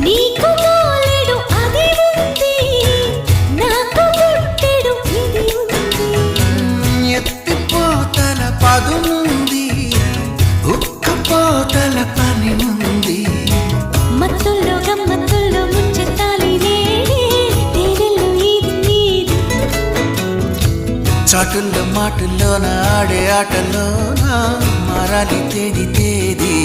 నీకు తోలెడు అది ఉంది, నాకు పుట్టెడు ఇది ఉంది. ఎత్తిపోతల పదునుంది, ఉక్కపోతల పని ఉంది. మత్తుల్లో గమ్మత్తుల్లో ముంచెత్తాలి నేడే, తేనెల్లో ఇది నీది. చాటుల్లో మాటుల్లోన ఆడే ఆటలోన మారాలి తేది తేది.